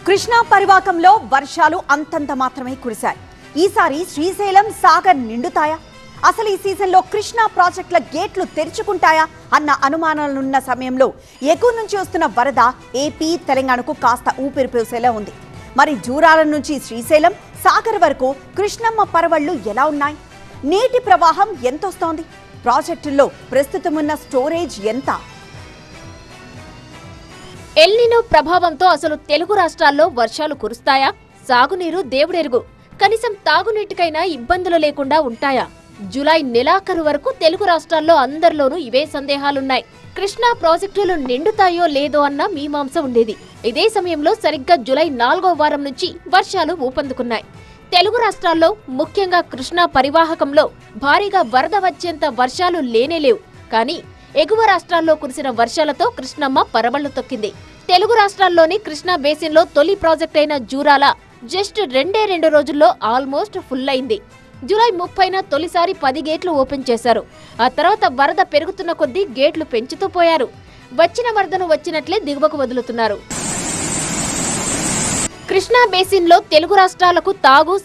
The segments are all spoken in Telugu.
కృష్ణా పరివాహకంలో వర్షాలు అంతంత మాత్రమే కురిశాయి. ఈసారి శ్రీశైలం సాగర్ నిండుతాయా? అసలు ఈ సీజన్లో కృష్ణా ప్రాజెక్టుల గేట్లు తెరుచుకుంటాయా అన్న అనుమానాలున్న సమయంలో ఎగువ నుంచి వస్తున్న వరద ఏపీ తెలంగాణకు కాస్త ఊపిరి పీల్చేలా ఉంది. మరి జూరాల నుంచి శ్రీశైలం సాగర్ వరకు కృష్ణమ్మ పరవళ్లు ఎలా ఉన్నాయి? నీటి ప్రవాహం ఎంతొస్తోంది? ప్రాజెక్టుల్లో ప్రస్తుతం ఉన్న స్టోరేజ్ ఎంత? ఎల్నినో ప్రభావంతో అసలు తెలుగు రాష్ట్రాల్లో వర్షాలు కురుస్తాయా? సాగునీరు దేవుడెరుగు. కనీసం తాగునీటికైనా ఇబ్బందులు లేకుండా ఉంటాయా? జూలై నెలాఖరు వరకు తెలుగు రాష్ట్రాల్లో అందరిలోనూ ఇవే సందేహాలున్నాయి. కృష్ణా ప్రాజెక్టులు నిండుతాయో లేదో అన్న మీమాంస ఉండేది. ఇదే సమయంలో సరిగ్గా జూలై 4వ వారం నుంచి వర్షాలు ఊపందుకున్నాయి. తెలుగు రాష్ట్రాల్లో ముఖ్యంగా కృష్ణా పరివాహకంలో భారీగా వరద వచ్చేంత వర్షాలు లేనేలేవు. కానీ ఎగువ రాష్ట్రాల్లో కురిసిన వర్షాలతో కృష్ణమ్మ పరవళ్లు తొక్కింది. తెలుగు రాష్ట్రాల్లోని కృష్ణా బేసిన్లో తొలి ప్రాజెక్ట్ అయిన జూరాల జస్ట్ 2 రోజుల్లో ఆల్మోస్ట్ ఫుల్ అయింది. జూలై 30న తొలిసారి 10 గేట్లు ఓపెన్ చేశారు. ఆ తర్వాత వరద పెరుగుతున్న కొద్దీ గేట్లు పెంచుతూ పోయారు. వచ్చిన వరదను వచ్చినట్లే దిగువకు వదులుతున్నారు. కృష్ణా బేసిన్లో తెలుగు రాష్ట్రాలకు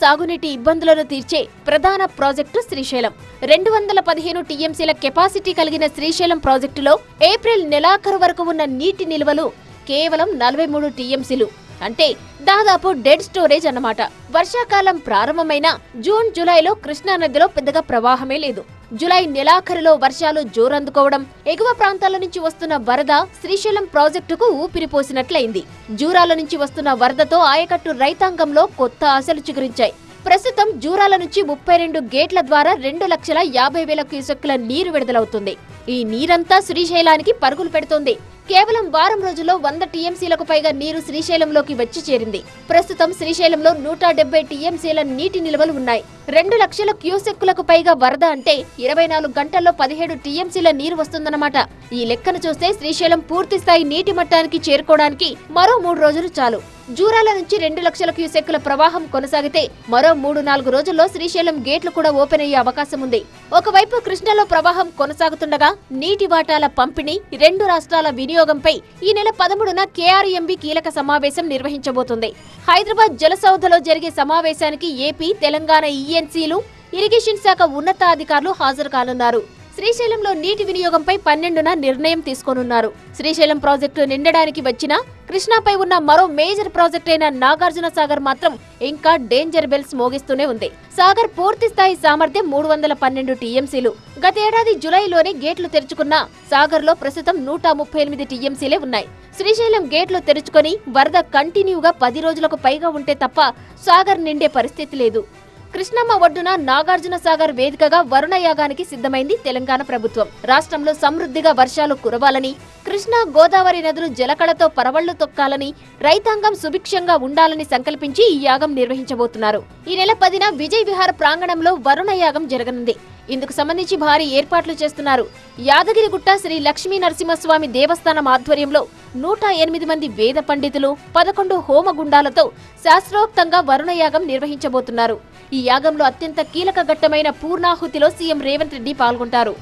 సాగునీటి ఇబ్బందులను తీర్చే ప్రధాన ప్రాజెక్టు శ్రీశైలం. 215 టీఎంసీల కెపాసిటీ కలిగిన శ్రీశైలం ప్రాజెక్టులో ఏప్రిల్ నెలాఖరు వరకు ఉన్న నీటి నిల్వలు కేవలం 43 టీఎంసీలు. అంటే దాదాపు డెడ్ స్టోరేజ్ అన్నమాట. వర్షాకాలం ప్రారంభమైన జూన్ జూలైలో కృష్ణా నదిలో పెద్దగా ప్రవాహమే లేదు. జూలై నెలాఖరులో వర్షాలు జోరందుకోవడం, ఎగువ ప్రాంతాల నుంచి వస్తున్న వరద శ్రీశైలం ప్రాజెక్టుకు ఊపిరిపోసినట్లయింది. జూరాల నుంచి వస్తున్న వరదతో ఆయకట్టు రైతాంగంలో కొత్త ఆశలు చిగురించాయి. ప్రస్తుతం జూరాల నుంచి 32 గేట్ల ద్వారా 2,50,000 క్యూసెక్కుల నీరు విడుదలవుతుంది. ఈ నీరంతా శ్రీశైలానికి పరుగులు పెడుతోంది. కేవలం వారం రోజుల్లో 100 టీఎంసీలకు పైగా నీరు శ్రీశైలంలోకి వచ్చి చేరింది. ప్రస్తుతం శ్రీశైలంలో 170 టీఎంసీల నీటి నిల్వలు ఉన్నాయి. 2 లక్షల క్యూసెక్కులకు పైగా వరద అంటే 24 గంటల్లో 17 టీఎంసీల నీరు వస్తుందన్నమాట. ఈ లెక్కను చూస్తే శ్రీశైలం పూర్తి స్థాయి నీటి మట్టానికి చేరుకోవడానికి మరో 3 రోజులు చాలు. జూరాల నుంచి 2 లక్షల క్యూసెక్కుల ప్రవాహం కొనసాగితే మరో 3-4 రోజుల్లో శ్రీశైలం గేట్లు కూడా ఓపెన్ అయ్యే అవకాశం ఉంది. ఒకవైపు కృష్ణలో ప్రవాహం కొనసాగుతుండగా నీటి వాటాల పంపిణీ, 2 రాష్ట్రాల వినియోగంపై ఈ నెల 13న కేఆర్ఎంబీ కీలక సమావేశం నిర్వహించబోతుంది. హైదరాబాద్ జలసౌధలో జరిగే సమావేశానికి ఏపీ, తెలంగాణ ఈఎన్సీలు, ఇరిగేషన్ శాఖ ఉన్నతాధికారులు హాజరు కానున్నారు. శ్రీశైలంలో నీటి వినియోగంపై 12న నిర్ణయం తీసుకోనున్నారు. శ్రీశైలం ప్రాజెక్టు నిండడానికి వచ్చినా కృష్ణాపై ఉన్న మరో మేజర్ ప్రాజెక్ట్ అయిన నాగార్జున సాగర్ మాత్రం ఇంకా డేంజర్ బెల్స్ మోగిస్తూనే ఉంది. సాగర్ పూర్తి స్థాయి సామర్థ్యం 312 టీఎంసీలు. గతేడాది జులైలోనే గేట్లు తెరుచుకున్న సాగర్ లో ప్రస్తుతం 138 టీఎంసీలే ఉన్నాయి. శ్రీశైలం గేట్లు తెరుచుకొని వరద కంటిన్యూగా 10 రోజులకు పైగా ఉంటే తప్ప సాగర్ నిండే పరిస్థితి లేదు. కృష్ణమ్మ ఒడ్డున నాగార్జున సాగర్ వేదికగా వరుణ యాగానికి సిద్ధమైంది తెలంగాణ ప్రభుత్వం. రాష్ట్రంలో సమృద్ధిగా వర్షాలు కురవాలని, కృష్ణా, గోదావరి నదులు జలకళతో పరవళ్లు తొక్కాలని, రైతాంగం సుభిక్షంగా ఉండాలని సంకల్పించి ఈ యాగం నిర్వహించబోతున్నారు. ఈ నెల 10న విజయ్ విహార ప్రాంగణంలో వరుణ యాగం జరగనుంది. ఇందుకు సంబంధించి భారీ ఏర్పాట్లు చేస్తున్నారు. యాదగిరిగుట్ట శ్రీ లక్ష్మీ నరసింహస్వామి దేవస్థానం ఆధ్వర్యంలో 108 మంది వేద పండితులు, 11 హోమగుండాలతో శాస్త్రోక్తంగా వరుణ యాగం నిర్వహించబోతున్నారు. ఈ యాగంలో అత్యంత కీలక ఘట్టమైన పూర్ణాహుతిలో సీఎం రేవంత్ రెడ్డి పాల్గొంటారు.